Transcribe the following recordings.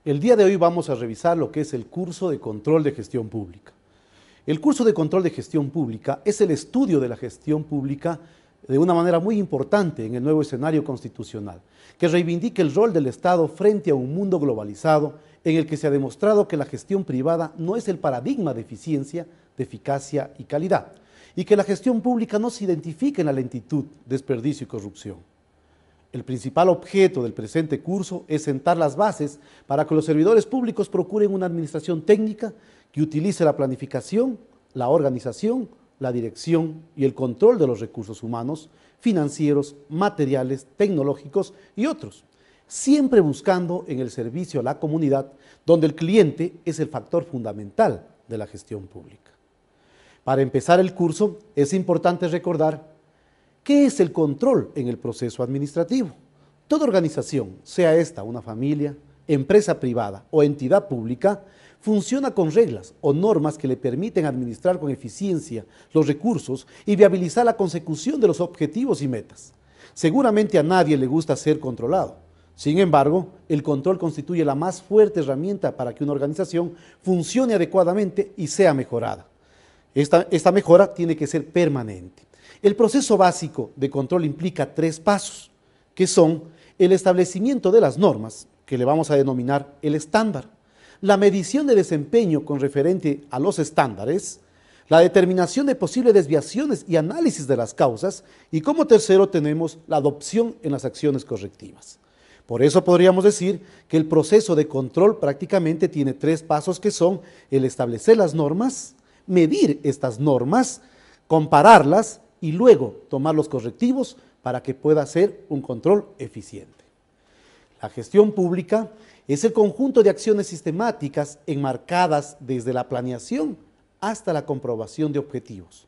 El día de hoy vamos a revisar lo que es el curso de control de gestión pública. El curso de control de gestión pública es el estudio de la gestión pública de una manera muy importante en el nuevo escenario constitucional, que reivindica el rol del Estado frente a un mundo globalizado en el que se ha demostrado que la gestión privada no es el paradigma de eficiencia, de eficacia y calidad, y que la gestión pública no se identifica en la lentitud, desperdicio y corrupción. El principal objeto del presente curso es sentar las bases para que los servidores públicos procuren una administración técnica que utilice la planificación, la organización, la dirección y el control de los recursos humanos, financieros, materiales, tecnológicos y otros, siempre buscando en el servicio a la comunidad, donde el cliente es el factor fundamental de la gestión pública. Para empezar el curso, es importante recordar ¿qué es el control en el proceso administrativo? Toda organización, sea esta una familia, empresa privada o entidad pública, funciona con reglas o normas que le permiten administrar con eficiencia los recursos y viabilizar la consecución de los objetivos y metas. Seguramente a nadie le gusta ser controlado. Sin embargo, el control constituye la más fuerte herramienta para que una organización funcione adecuadamente y sea mejorada. Esta mejora tiene que ser permanente. El proceso básico de control implica 3 pasos, que son el establecimiento de las normas, que le vamos a denominar el estándar, la medición de desempeño con referente a los estándares, la determinación de posibles desviaciones y análisis de las causas, y como tercero tenemos la adopción en las acciones correctivas. Por eso podríamos decir que el proceso de control prácticamente tiene 3 pasos que son el establecer las normas, medir estas normas, compararlas y luego tomar los correctivos para que pueda ser un control eficiente. La gestión pública es el conjunto de acciones sistemáticas enmarcadas desde la planeación hasta la comprobación de objetivos.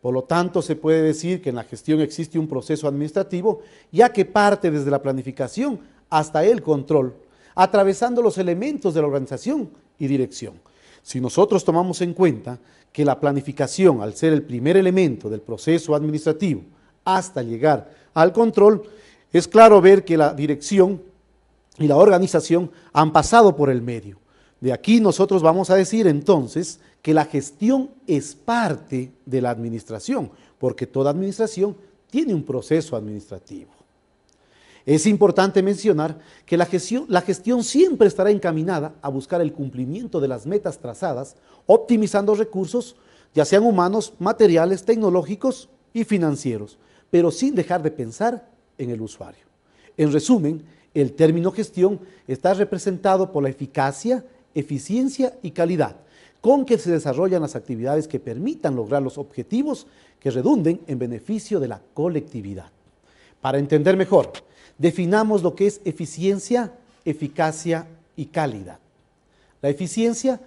Por lo tanto, se puede decir que en la gestión existe un proceso administrativo, ya que parte desde la planificación hasta el control, atravesando los elementos de la organización y dirección. Si nosotros tomamos en cuenta que la planificación, al ser el primer elemento del proceso administrativo hasta llegar al control, es claro ver que la dirección y la organización han pasado por el medio. De aquí nosotros vamos a decir entonces que la gestión es parte de la administración, porque toda administración tiene un proceso administrativo. Es importante mencionar que la gestión siempre estará encaminada a buscar el cumplimiento de las metas trazadas, optimizando recursos, ya sean humanos, materiales, tecnológicos y financieros, pero sin dejar de pensar en el usuario. En resumen, el término gestión está representado por la eficacia, eficiencia y calidad, con que se desarrollan las actividades que permitan lograr los objetivos que redunden en beneficio de la colectividad. Para entender mejor, definamos lo que es eficiencia, eficacia y calidad. La eficiencia,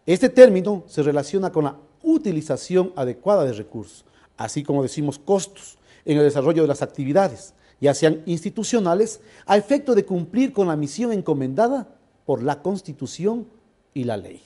este término se relaciona con la utilización adecuada de recursos, así como decimos costos en el desarrollo de las actividades, ya sean institucionales, a efecto de cumplir con la misión encomendada por la Constitución y la ley.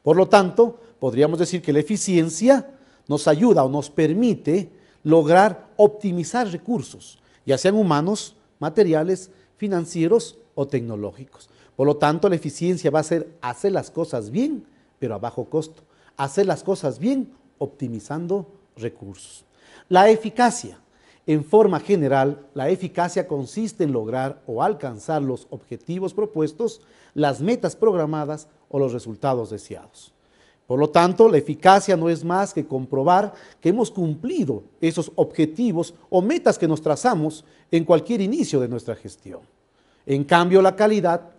Por lo tanto, podríamos decir que la eficiencia nos ayuda o nos permite lograr optimizar recursos, ya sean humanos, materiales, financieros o tecnológicos. Por lo tanto, la eficiencia va a ser hacer las cosas bien, pero a bajo costo. Hacer las cosas bien, optimizando recursos. La eficacia. En forma general, la eficacia consiste en lograr o alcanzar los objetivos propuestos, las metas programadas o los resultados deseados. Por lo tanto, la eficacia no es más que comprobar que hemos cumplido esos objetivos o metas que nos trazamos en cualquier inicio de nuestra gestión. En cambio, la calidad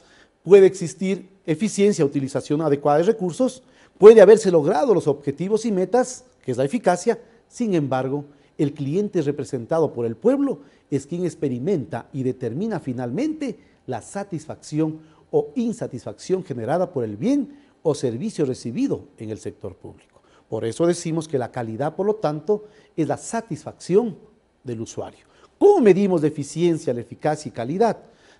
puede existir eficiencia, utilización adecuada de recursos, puede haberse logrado los objetivos y metas, que es la eficacia, sin embargo, el cliente representado por el pueblo es quien experimenta y determina finalmente la satisfacción o insatisfacción generada por el bien o servicio recibido en el sector público. Por eso decimos que la calidad, por lo tanto, es la satisfacción del usuario. ¿Cómo medimos la eficiencia, la eficacia y calidad?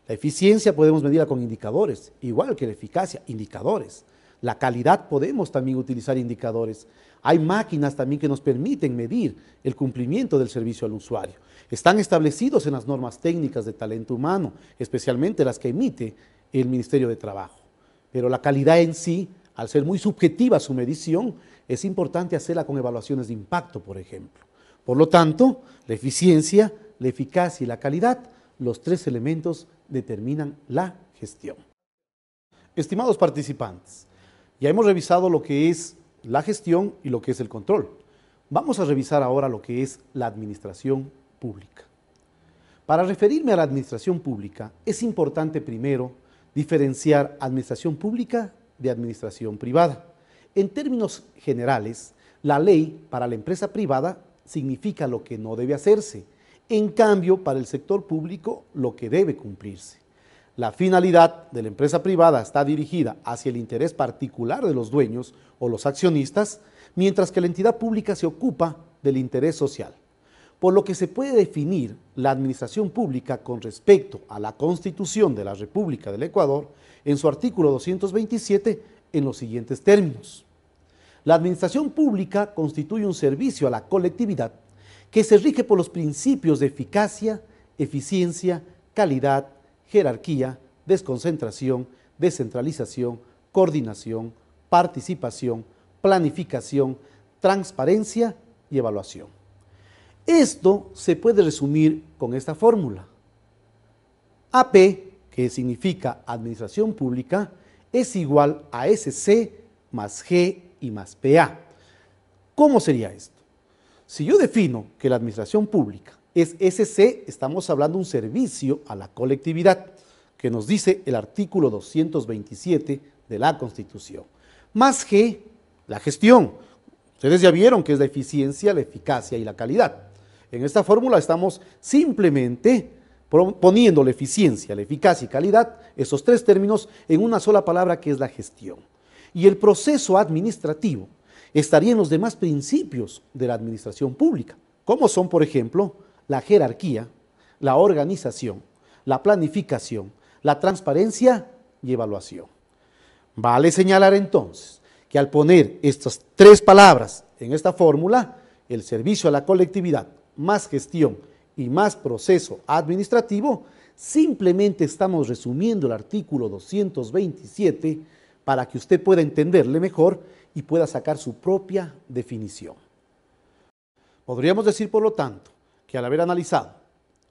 La eficiencia podemos medirla con indicadores, igual que la eficacia, indicadores. La calidad podemos también utilizar indicadores. Hay máquinas también que nos permiten medir el cumplimiento del servicio al usuario. Están establecidos en las normas técnicas de talento humano, especialmente las que emite el Ministerio de Trabajo. Pero la calidad en sí, al ser muy subjetiva su medición, es importante hacerla con evaluaciones de impacto, por ejemplo. Por lo tanto, la eficiencia, la eficacia y la calidad, los tres elementos determinan la gestión. Estimados participantes, ya hemos revisado lo que es la gestión y lo que es el control. Vamos a revisar ahora lo que es la administración pública. Para referirme a la administración pública, es importante primero diferenciar administración pública de administración privada. En términos generales, la ley para la empresa privada significa lo que no debe hacerse, en cambio, para el sector público, lo que debe cumplirse. La finalidad de la empresa privada está dirigida hacia el interés particular de los dueños o los accionistas, mientras que la entidad pública se ocupa del interés social. Por lo que se puede definir la administración pública con respecto a la Constitución de la República del Ecuador en su artículo 227 en los siguientes términos. La administración pública constituye un servicio a la colectividad que se rige por los principios de eficacia, eficiencia, calidad, jerarquía, desconcentración, descentralización, coordinación, participación, planificación, transparencia y evaluación. Esto se puede resumir con esta fórmula. AP, que significa Administración Pública, es igual a SC más G y más PA. ¿Cómo sería esto? Si yo defino que la Administración Pública es SC, estamos hablando de un servicio a la colectividad, que nos dice el artículo 227 de la Constitución. Más G, la gestión. Ustedes ya vieron que es la eficiencia, la eficacia y la calidad. En esta fórmula estamos simplemente poniendo la eficiencia, la eficacia y calidad, esos tres términos, en una sola palabra que es la gestión. Y el proceso administrativo estaría en los demás principios de la administración pública, como son, por ejemplo, la jerarquía, la organización, la planificación, la transparencia y evaluación. Vale señalar entonces que al poner estas tres palabras en esta fórmula, el servicio a la colectividad, más gestión y más proceso administrativo, simplemente estamos resumiendo el artículo 227 para que usted pueda entenderle mejor y pueda sacar su propia definición. Podríamos decir, por lo tanto, que al haber analizado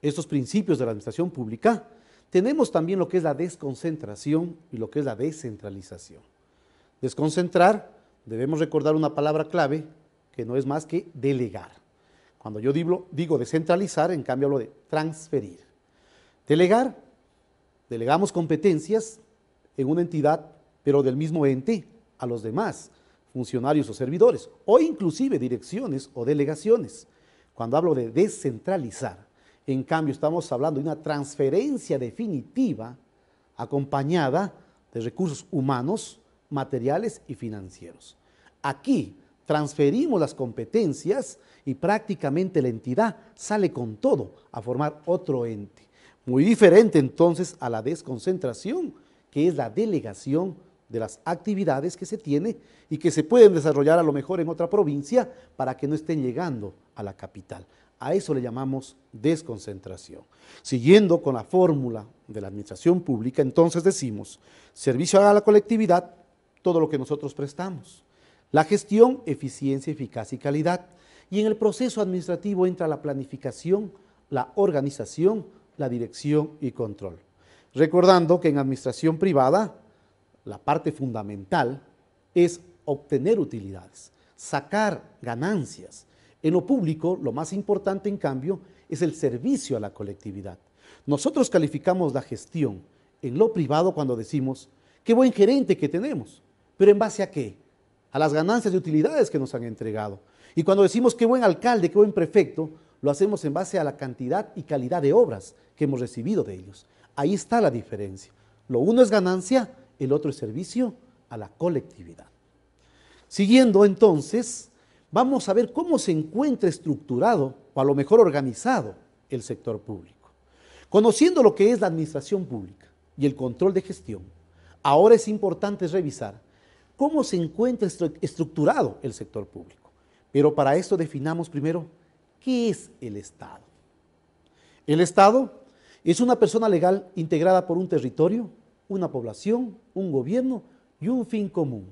estos principios de la administración pública, tenemos también lo que es la desconcentración y lo que es la descentralización. Desconcentrar, debemos recordar una palabra clave que no es más que delegar. Cuando yo digo descentralizar, en cambio hablo de transferir. Delegar, delegamos competencias en una entidad, pero del mismo ente, a los demás funcionarios o servidores, o inclusive direcciones o delegaciones. Cuando hablo de descentralizar, en cambio estamos hablando de una transferencia definitiva acompañada de recursos humanos, materiales y financieros. Aquí transferimos las competencias y prácticamente la entidad sale con todo a formar otro ente. Muy diferente entonces a la desconcentración, que es la delegación de las actividades que se tiene y que se pueden desarrollar a lo mejor en otra provincia para que no estén llegando a la capital. A eso le llamamos desconcentración. Siguiendo con la fórmula de la administración pública, entonces decimos, servicio a la colectividad, todo lo que nosotros prestamos. La gestión, eficiencia, eficacia y calidad. Y en el proceso administrativo entra la planificación, la organización, la dirección y control. Recordando que en administración privada, la parte fundamental es obtener utilidades, sacar ganancias. En lo público, lo más importante, en cambio, es el servicio a la colectividad. Nosotros calificamos la gestión en lo privado cuando decimos, qué buen gerente que tenemos, pero ¿en base a qué? A las ganancias de utilidades que nos han entregado. Y cuando decimos qué buen alcalde, qué buen prefecto, lo hacemos en base a la cantidad y calidad de obras que hemos recibido de ellos. Ahí está la diferencia. Lo uno es ganancia, el otro es servicio a la colectividad. Siguiendo entonces, vamos a ver cómo se encuentra estructurado o a lo mejor organizado el sector público. Conociendo lo que es la administración pública y el control de gestión, ahora es importante revisar cómo se encuentra estructurado el sector público. Pero para esto definamos primero qué es el Estado. El Estado es una persona legal integrada por un territorio, una población, un gobierno y un fin común.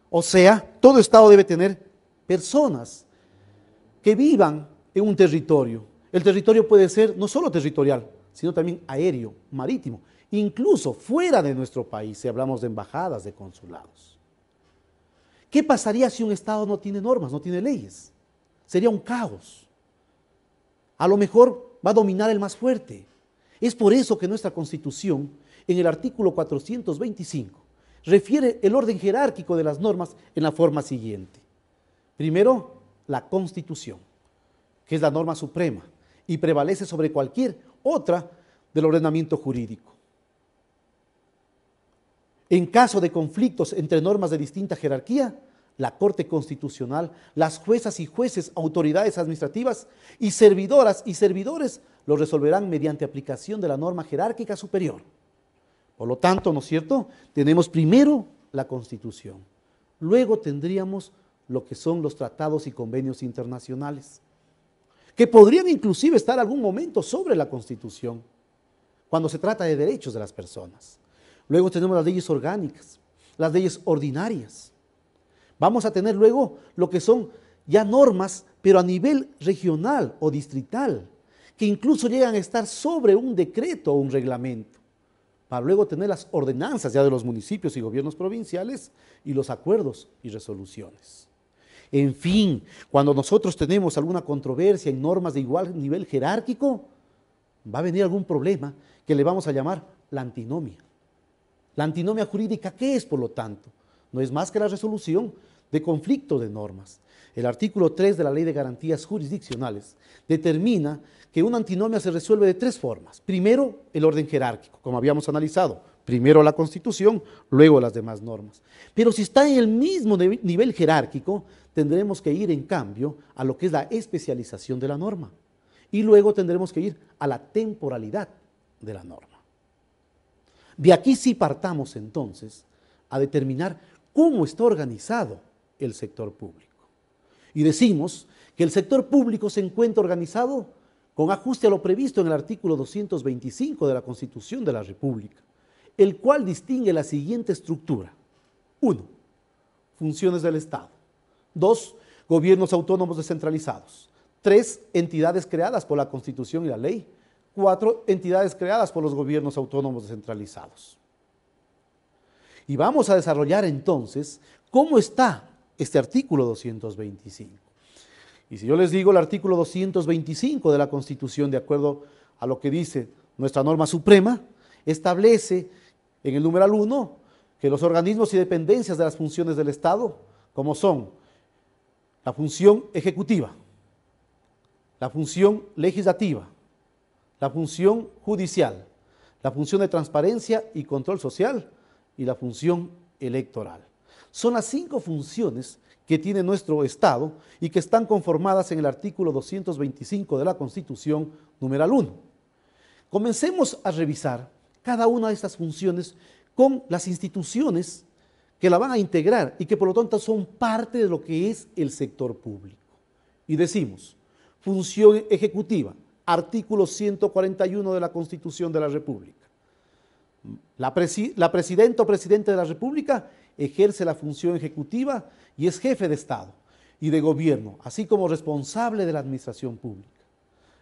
O sea, todo Estado debe tener personas que vivan en un territorio. El territorio puede ser no solo territorial, sino también aéreo, marítimo, incluso fuera de nuestro país, si hablamos de embajadas, de consulados. ¿Qué pasaría si un Estado no tiene normas, no tiene leyes? Sería un caos. A lo mejor va a dominar el más fuerte. Es por eso que nuestra Constitución, en el artículo 425, refiere el orden jerárquico de las normas en la forma siguiente. Primero, la Constitución, que es la norma suprema y prevalece sobre cualquier otra del ordenamiento jurídico. En caso de conflictos entre normas de distinta jerarquía, la Corte Constitucional, las juezas y jueces, autoridades administrativas y servidoras y servidores lo resolverán mediante aplicación de la norma jerárquica superior. Por lo tanto, ¿no es cierto? Tenemos primero la Constitución, luego tendríamos lo que son los tratados y convenios internacionales, que podrían inclusive estar algún momento sobre la Constitución, cuando se trata de derechos de las personas. Luego tenemos las leyes orgánicas, las leyes ordinarias. Vamos a tener luego lo que son ya normas, pero a nivel regional o distrital, que incluso llegan a estar sobre un decreto o un reglamento, para luego tener las ordenanzas ya de los municipios y gobiernos provinciales y los acuerdos y resoluciones. En fin, cuando nosotros tenemos alguna controversia en normas de igual nivel jerárquico, va a venir algún problema que le vamos a llamar la antinomia. La antinomia jurídica, ¿qué es, por lo tanto? No es más que la resolución de conflicto de normas. El artículo 3 de la Ley de Garantías Jurisdiccionales determina que una antinomia se resuelve de tres formas. Primero, el orden jerárquico, como habíamos analizado. Primero la Constitución, luego las demás normas. Pero si está en el mismo nivel jerárquico, tendremos que ir, en cambio, a lo que es la especialización de la norma. Y luego tendremos que ir a la temporalidad de la norma. De aquí sí partamos entonces a determinar cómo está organizado el sector público. Y decimos que el sector público se encuentra organizado con ajuste a lo previsto en el artículo 225 de la Constitución de la República, el cual distingue la siguiente estructura. 1. Funciones del Estado. 2. Gobiernos autónomos descentralizados. 3. Entidades creadas por la Constitución y la ley. 4. Entidades creadas por los gobiernos autónomos descentralizados. Y vamos a desarrollar entonces cómo está este artículo 225. Y si yo les digo el artículo 225 de la Constitución, de acuerdo a lo que dice nuestra norma suprema, establece en el numeral 1 que los organismos y dependencias de las funciones del Estado, como son la función ejecutiva, la función legislativa, la función judicial, la función de transparencia y control social y la función electoral. Son las 5 funciones que tiene nuestro Estado y que están conformadas en el artículo 225 de la Constitución, numeral 1. Comencemos a revisar cada una de estas funciones con las instituciones que la van a integrar y que por lo tanto son parte de lo que es el sector público. Y decimos, función ejecutiva, artículo 141 de la Constitución de la República. La presidenta o presidente de la República ejerce la función ejecutiva y es jefe de Estado y de gobierno, así como responsable de la administración pública.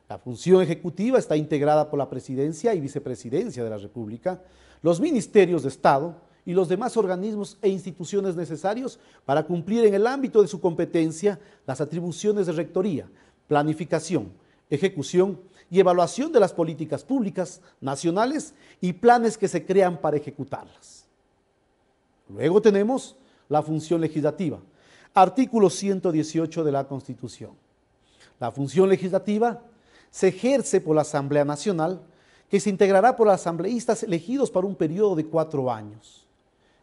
La función ejecutiva está integrada por la presidencia y vicepresidencia de la República, los ministerios de Estado y los demás organismos e instituciones necesarios para cumplir en el ámbito de su competencia las atribuciones de rectoría, planificación, ejecución y evaluación de las políticas públicas nacionales y planes que se crean para ejecutarlas. Luego tenemos la función legislativa, artículo 118 de la Constitución. La función legislativa se ejerce por la Asamblea Nacional, que se integrará por asambleístas elegidos para un periodo de 4 años.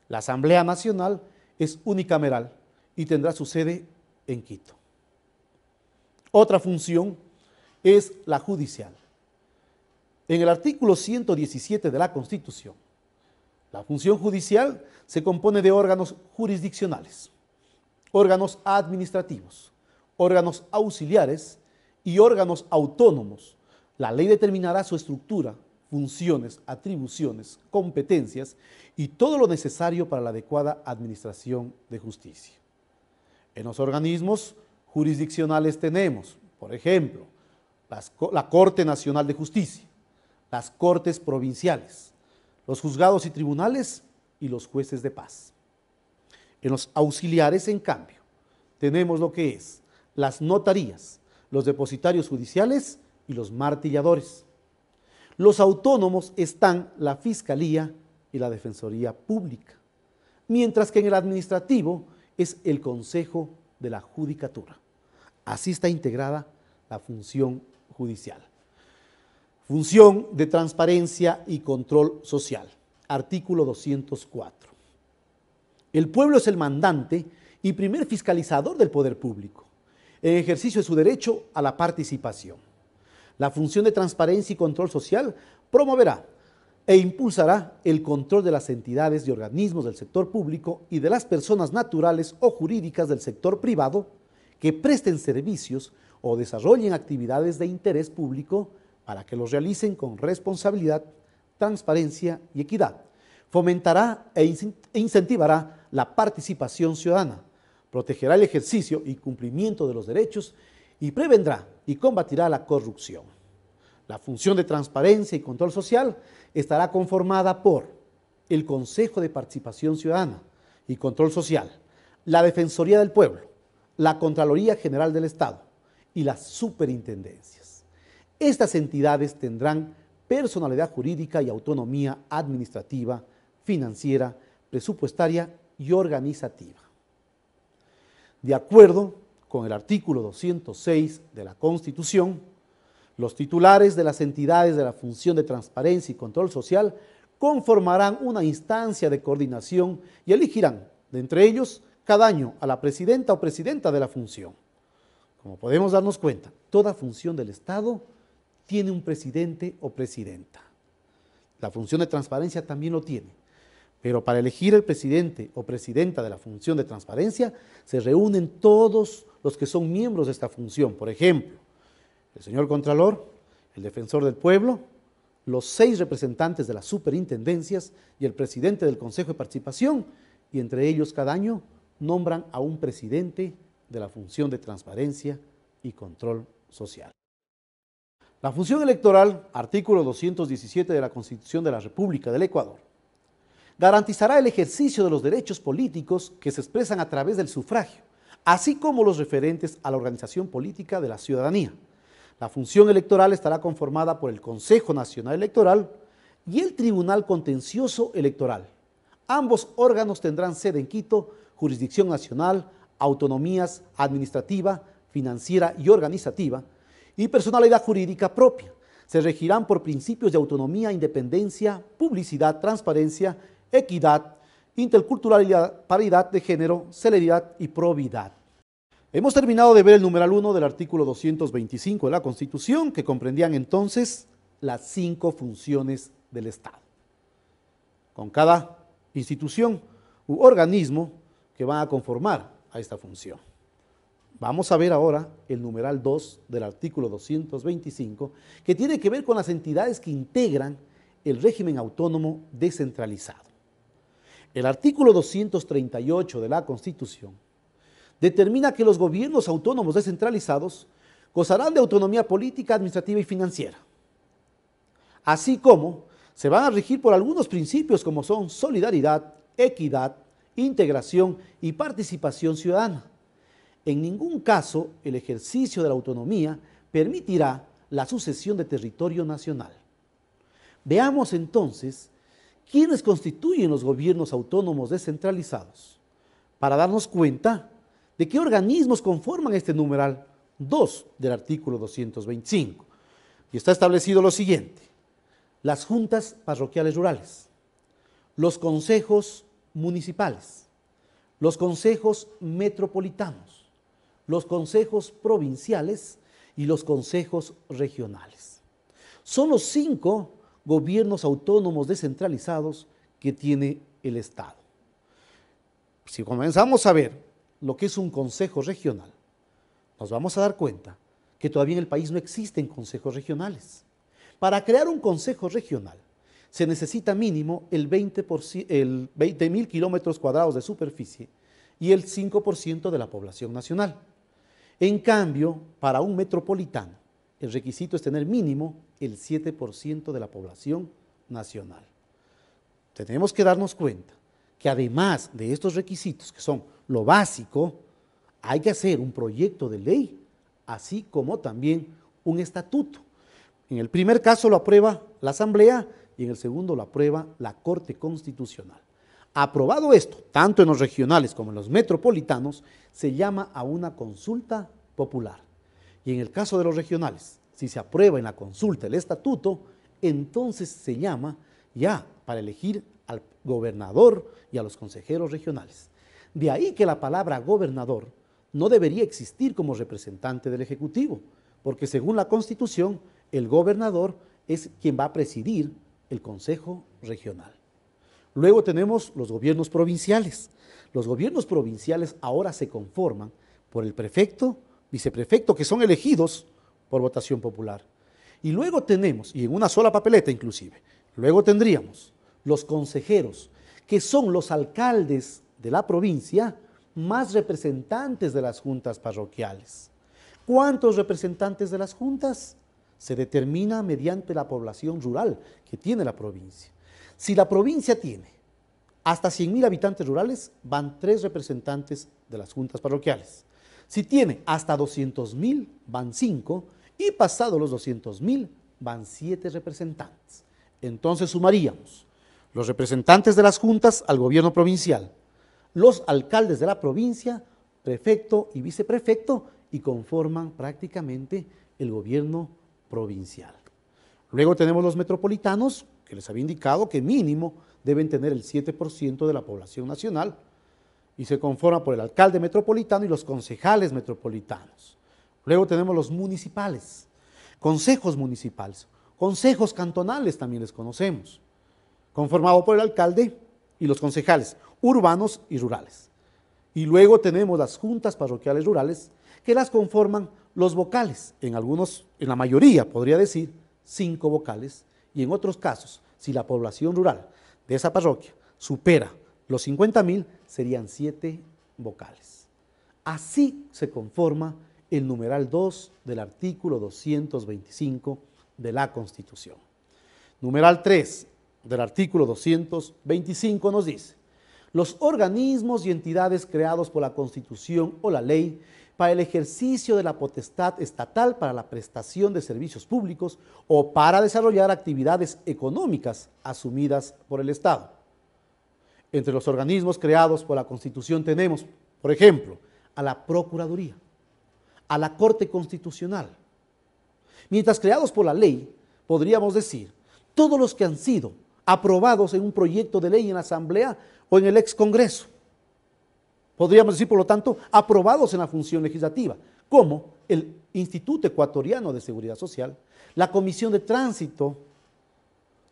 La Asamblea Nacional es unicameral y tendrá su sede en Quito. Otra función es la judicial. En el artículo 117 de la Constitución, la función judicial se compone de órganos jurisdiccionales, órganos administrativos, órganos auxiliares y órganos autónomos. La ley determinará su estructura, funciones, atribuciones, competencias y todo lo necesario para la adecuada administración de justicia. En los organismos jurisdiccionales tenemos, por ejemplo, la Corte Nacional de Justicia, las Cortes Provinciales, los juzgados y tribunales y los jueces de paz. En los auxiliares, en cambio, tenemos lo que es las notarías, los depositarios judiciales y los martilladores. Los autónomos están la Fiscalía y la Defensoría Pública, mientras que en el administrativo es el Consejo de la Judicatura. Así está integrada la función judicial. Función de transparencia y control social. Artículo 204. El pueblo es el mandante y primer fiscalizador del poder público, en ejercicio de su derecho a la participación. La función de transparencia y control social promoverá e impulsará el control de las entidades y organismos del sector público y de las personas naturales o jurídicas del sector privado que presten servicios o desarrollen actividades de interés público para que los realicen con responsabilidad, transparencia y equidad. Fomentará e incentivará la participación ciudadana, protegerá el ejercicio y cumplimiento de los derechos y prevendrá y combatirá la corrupción. La función de transparencia y control social estará conformada por el Consejo de Participación Ciudadana y Control Social, la Defensoría del Pueblo, la Contraloría General del Estado y las superintendencias. Estas entidades tendrán personalidad jurídica y autonomía administrativa, financiera, presupuestaria y organizativa. De acuerdo con el artículo 206 de la Constitución, los titulares de las entidades de la función de transparencia y control social conformarán una instancia de coordinación y elegirán, de entre ellos, cada año a la presidenta o presidenta de la función. Como podemos darnos cuenta, toda función del Estado tiene un presidente o presidenta. La función de transparencia también lo tiene, pero para elegir el presidente o presidenta de la función de transparencia se reúnen todos los que son miembros de esta función. Por ejemplo, el señor Contralor, el Defensor del Pueblo, los 6 representantes de las superintendencias y el presidente del Consejo de Participación, y entre ellos cada año nombran a un presidente de la función de transparencia y control social. La función electoral, artículo 217 de la Constitución de la República del Ecuador, garantizará el ejercicio de los derechos políticos que se expresan a través del sufragio, así como los referentes a la organización política de la ciudadanía. La función electoral estará conformada por el Consejo Nacional Electoral y el Tribunal Contencioso Electoral. Ambos órganos tendrán sede en Quito, jurisdicción nacional, autonomías administrativa, financiera y organizativa, y personalidad jurídica propia. Se regirán por principios de autonomía, independencia, publicidad, transparencia, equidad, interculturalidad, paridad de género, celeridad y probidad. Hemos terminado de ver el numeral 1 del artículo 225 de la Constitución, que comprendían entonces las 5 funciones del Estado, con cada institución u organismo que van a conformar a esta función. Vamos a ver ahora el numeral 2 del artículo 225, que tiene que ver con las entidades que integran el régimen autónomo descentralizado. El artículo 238 de la Constitución determina que los gobiernos autónomos descentralizados gozarán de autonomía política, administrativa y financiera, así como se van a regir por algunos principios como son solidaridad, equidad, integración y participación ciudadana. En ningún caso el ejercicio de la autonomía permitirá la sucesión de territorio nacional. Veamos entonces quiénes constituyen los gobiernos autónomos descentralizados, para darnos cuenta de qué organismos conforman este numeral 2 del artículo 225. Y está establecido lo siguiente: las juntas parroquiales rurales, los consejos municipales, los consejos metropolitanos, los consejos provinciales y los consejos regionales. Son los 5 gobiernos autónomos descentralizados que tiene el Estado. Si comenzamos a ver lo que es un consejo regional, nos vamos a dar cuenta que todavía en el país no existen consejos regionales. Para crear un consejo regional se necesita mínimo el 20.000 kilómetros cuadrados de superficie y el 5% de la población nacional. En cambio, para un metropolitano, el requisito es tener mínimo el 7% de la población nacional. Tenemos que darnos cuenta que además de estos requisitos, que son lo básico, hay que hacer un proyecto de ley, así como también un estatuto. En el primer caso lo aprueba la Asamblea y en el segundo lo aprueba la Corte Constitucional. Aprobado esto, tanto en los regionales como en los metropolitanos, se llama a una consulta popular. Y en el caso de los regionales, si se aprueba en la consulta el estatuto, entonces se llama ya para elegir al gobernador y a los consejeros regionales. De ahí que la palabra gobernador no debería existir como representante del Ejecutivo, porque según la Constitución, el gobernador es quien va a presidir el Consejo Regional. Luego tenemos los gobiernos provinciales. Los gobiernos provinciales ahora se conforman por el prefecto, viceprefecto, que son elegidos por votación popular. Y luego tenemos, y en una sola papeleta inclusive, luego tendríamos los consejeros, que son los alcaldes de la provincia más representantes de las juntas parroquiales. ¿Cuántos representantes de las juntas? Se determina mediante la población rural que tiene la provincia. Si la provincia tiene hasta 100.000 habitantes rurales, van 3 representantes de las juntas parroquiales. Si tiene hasta 200.000, van 5, y pasado los 200.000, van 7 representantes. Entonces sumaríamos los representantes de las juntas al gobierno provincial, los alcaldes de la provincia, prefecto y viceprefecto, y conforman prácticamente el gobierno provincial. Luego tenemos los metropolitanos, que les había indicado que mínimo deben tener el 7% de la población nacional, y se conforma por el alcalde metropolitano y los concejales metropolitanos. Luego tenemos los municipales, consejos municipales, consejos cantonales también les conocemos, conformado por el alcalde y los concejales urbanos y rurales. Y luego tenemos las juntas parroquiales rurales, que las conforman los vocales, en algunos, en la mayoría podría decir, 5 vocales, y en otros casos, si la población rural de esa parroquia supera los 50.000, serían 7 vocales. Así se conforma el numeral 2 del artículo 225 de la Constitución. Numeral 3 del artículo 225 nos dice: los organismos y entidades creados por la Constitución o la ley para el ejercicio de la potestad estatal para la prestación de servicios públicos o para desarrollar actividades económicas asumidas por el Estado. Entre los organismos creados por la Constitución tenemos, por ejemplo, a la Procuraduría, a la Corte Constitucional. Mientras creados por la ley, podríamos decir, todos los que han sido aprobados en un proyecto de ley en la Asamblea o en el ex Congreso. Podríamos decir, por lo tanto, aprobados en la función legislativa, como el Instituto Ecuatoriano de Seguridad Social, la Comisión de Tránsito.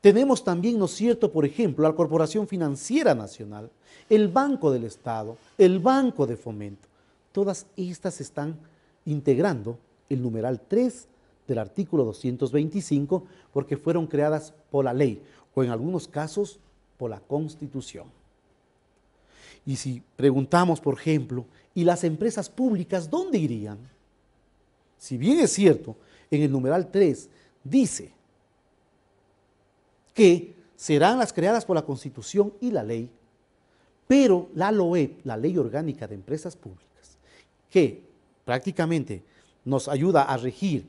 Tenemos también, ¿no es cierto?, por ejemplo, la Corporación Financiera Nacional, el Banco del Estado, el Banco de Fomento. Todas estas están integrando el numeral 3 del artículo 225 porque fueron creadas por la ley o en algunos casos por la Constitución. Y si preguntamos, por ejemplo, ¿y las empresas públicas dónde irían? Si bien es cierto, en el numeral 3 dice que serán las creadas por la Constitución y la ley, pero la LOEP, la Ley Orgánica de Empresas Públicas, que prácticamente nos ayuda a regir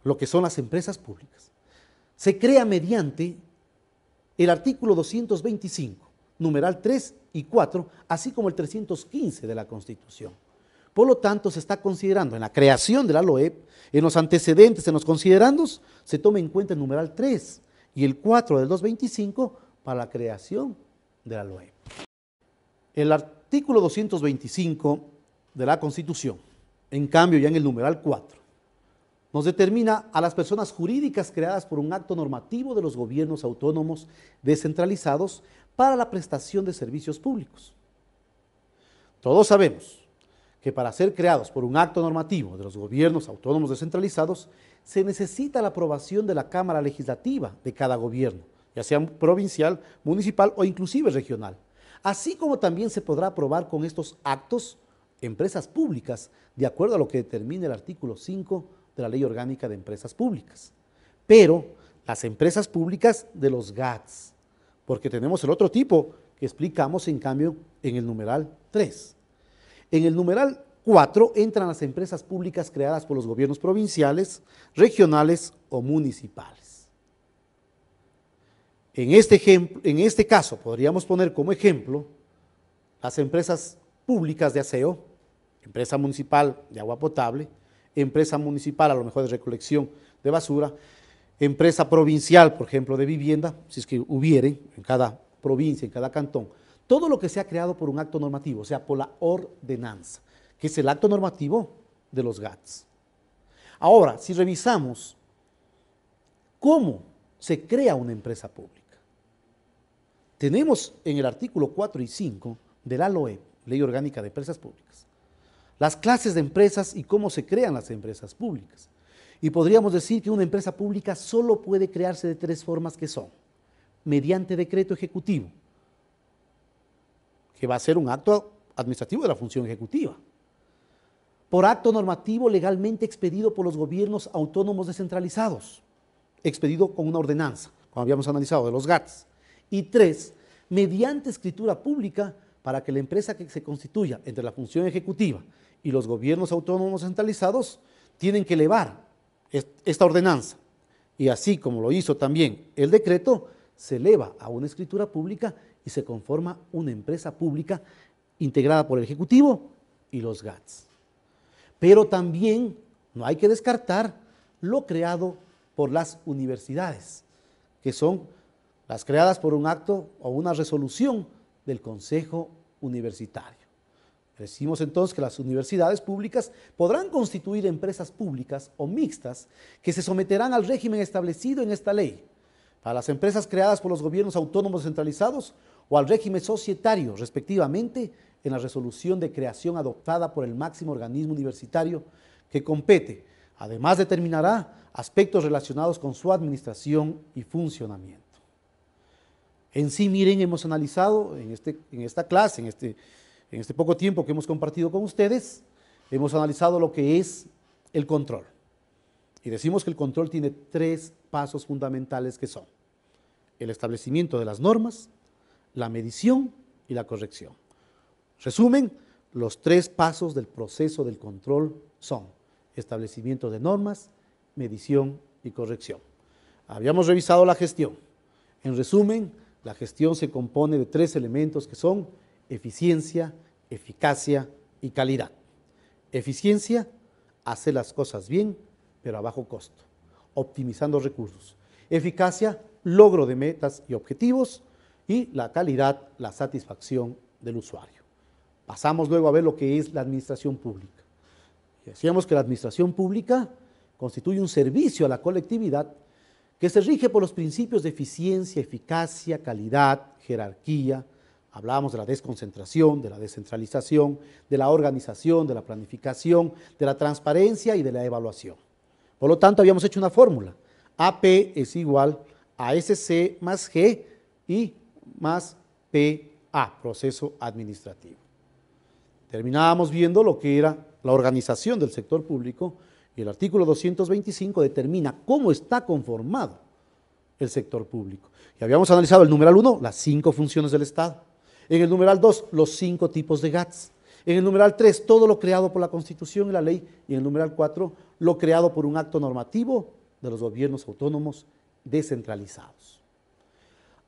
lo que son las empresas públicas, se crea mediante el artículo 225, numeral 3 y 4, así como el 315 de la Constitución. Por lo tanto, se está considerando en la creación de la LOEP, en los antecedentes, en los considerandos, se toma en cuenta el numeral 3 y el 4 del 225 para la creación de la LOEP. El artículo 225 de la Constitución, en cambio, ya en el numeral 4, nos determina a las personas jurídicas creadas por un acto normativo de los gobiernos autónomos descentralizados para la prestación de servicios públicos. Todos sabemos que para ser creados por un acto normativo de los gobiernos autónomos descentralizados, se necesita la aprobación de la Cámara Legislativa de cada gobierno, ya sea provincial, municipal o inclusive regional. Así como también se podrá aprobar con estos actos empresas públicas, de acuerdo a lo que determina el artículo 5 de la Ley Orgánica de Empresas Públicas. Pero las empresas públicas de los GATS, porque tenemos el otro tipo que explicamos en cambio en el numeral 3. En el numeral 4 entran las empresas públicas creadas por los gobiernos provinciales, regionales o municipales. En este caso podríamos poner como ejemplo las empresas públicas de aseo, empresa municipal de agua potable, empresa municipal a lo mejor de recolección de basura, empresa provincial, por ejemplo, de vivienda, si es que hubiere en cada provincia, en cada cantón, todo lo que sea creado por un acto normativo, o sea, por la ordenanza, que es el acto normativo de los GATS. Ahora, si revisamos cómo se crea una empresa pública, tenemos en el artículo 4 y 5 de la LOE, Ley Orgánica de Empresas Públicas, las clases de empresas y cómo se crean las empresas públicas. Y podríamos decir que una empresa pública solo puede crearse de 3 formas que son: mediante decreto ejecutivo, que va a ser un acto administrativo de la función ejecutiva; por acto normativo legalmente expedido por los gobiernos autónomos descentralizados, expedido con una ordenanza, como habíamos analizado, de los GATS; y 3, mediante escritura pública, para que la empresa que se constituya entre la función ejecutiva y los gobiernos autónomos descentralizados tienen que elevar esta ordenanza, y así como lo hizo también el decreto, se eleva a una escritura pública y se conforma una empresa pública integrada por el Ejecutivo y los GATS. Pero también no hay que descartar lo creado por las universidades, que son las creadas por un acto o una resolución del Consejo Universitario. Decimos entonces que las universidades públicas podrán constituir empresas públicas o mixtas que se someterán al régimen establecido en esta ley, para las empresas creadas por los gobiernos autónomos descentralizados o al régimen societario, respectivamente, en la resolución de creación adoptada por el máximo organismo universitario que compete. Además, determinará aspectos relacionados con su administración y funcionamiento. En sí, miren, hemos analizado en esta clase, en este poco tiempo que hemos compartido con ustedes, hemos analizado lo que es el control. Y decimos que el control tiene 3 pasos fundamentales que son: el establecimiento de las normas, la medición y la corrección. Resumen, los 3 pasos del proceso del control son establecimiento de normas, medición y corrección. Habíamos revisado la gestión. En resumen, la gestión se compone de 3 elementos que son eficiencia, eficacia y calidad. Eficiencia, hacer las cosas bien, pero a bajo costo, optimizando recursos. Eficacia, logro de metas y objetivos, y la calidad, la satisfacción del usuario. Pasamos luego a ver lo que es la administración pública. Y decíamos que la administración pública constituye un servicio a la colectividad que se rige por los principios de eficiencia, eficacia, calidad, jerarquía. Hablábamos de la desconcentración, de la descentralización, de la organización, de la planificación, de la transparencia y de la evaluación. Por lo tanto, habíamos hecho una fórmula. AP es igual a SC más G y más PA, proceso administrativo. Terminábamos viendo lo que era la organización del sector público, y el artículo 225 determina cómo está conformado el sector público. Y habíamos analizado el numeral 1, las 5 funciones del Estado. En el numeral 2, los 5 tipos de GATS. En el numeral 3, todo lo creado por la Constitución y la ley. Y en el numeral 4, lo creado por un acto normativo de los gobiernos autónomos descentralizados.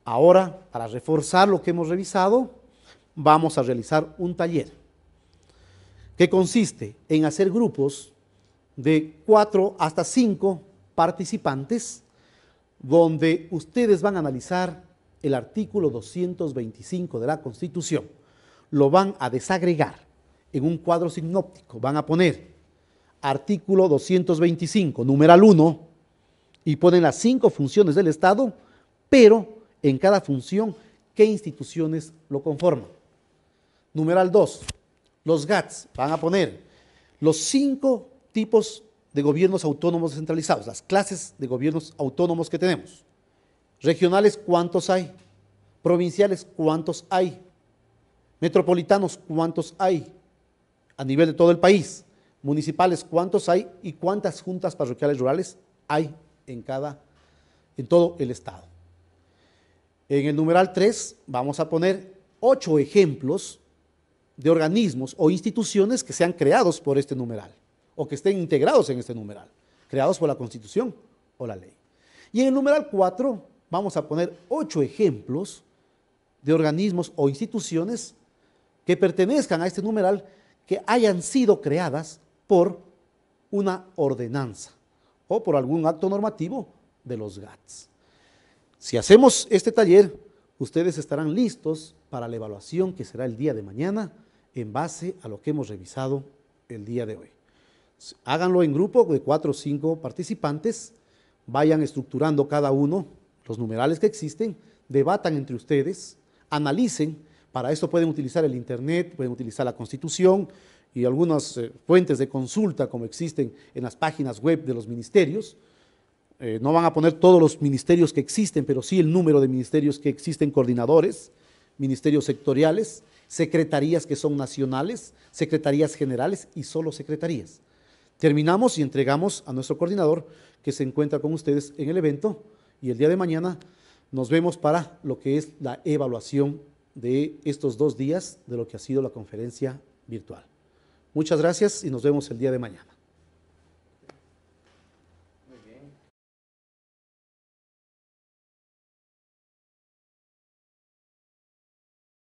Ahora, para reforzar lo que hemos revisado, vamos a realizar un taller que consiste en hacer grupos de 4 hasta 5 participantes, donde ustedes van a analizar el artículo 225 de la Constitución. Lo van a desagregar en un cuadro sinóptico, van a poner artículo 225, numeral 1, y ponen las 5 funciones del Estado, pero en cada función, ¿qué instituciones lo conforman? Numeral 2, Los GATS van a poner los 5 tipos de gobiernos autónomos descentralizados, las clases de gobiernos autónomos que tenemos. Regionales, ¿cuántos hay? Provinciales, ¿cuántos hay? Metropolitanos, ¿cuántos hay? A nivel de todo el país. Municipales, ¿cuántos hay? Y cuántas juntas parroquiales rurales hay en todo el estado. En el numeral 3 vamos a poner 8 ejemplos de organismos o instituciones que sean creados por este numeral o que estén integrados en este numeral, creados por la Constitución o la ley. Y en el numeral 4 vamos a poner 8 ejemplos de organismos o instituciones que pertenezcan a este numeral que hayan sido creadas por una ordenanza o por algún acto normativo de los GATS. Si hacemos este taller, ustedes estarán listos para la evaluación que será el día de mañana en base a lo que hemos revisado el día de hoy. Háganlo en grupo de 4 o 5 participantes, vayan estructurando cada uno los numerales que existen, debatan entre ustedes, analicen. Para esto pueden utilizar el internet, pueden utilizar la Constitución y algunas fuentes de consulta como existen en las páginas web de los ministerios. No van a poner todos los ministerios que existen, pero sí el número de ministerios que existen, coordinadores, ministerios sectoriales, secretarías que son nacionales, secretarías generales y solo secretarías. Terminamos y entregamos a nuestro coordinador que se encuentra con ustedes en el evento y el día de mañana nos vemos para lo que es la evaluación de estos 2 días de lo que ha sido la conferencia virtual. Muchas gracias y nos vemos el día de mañana.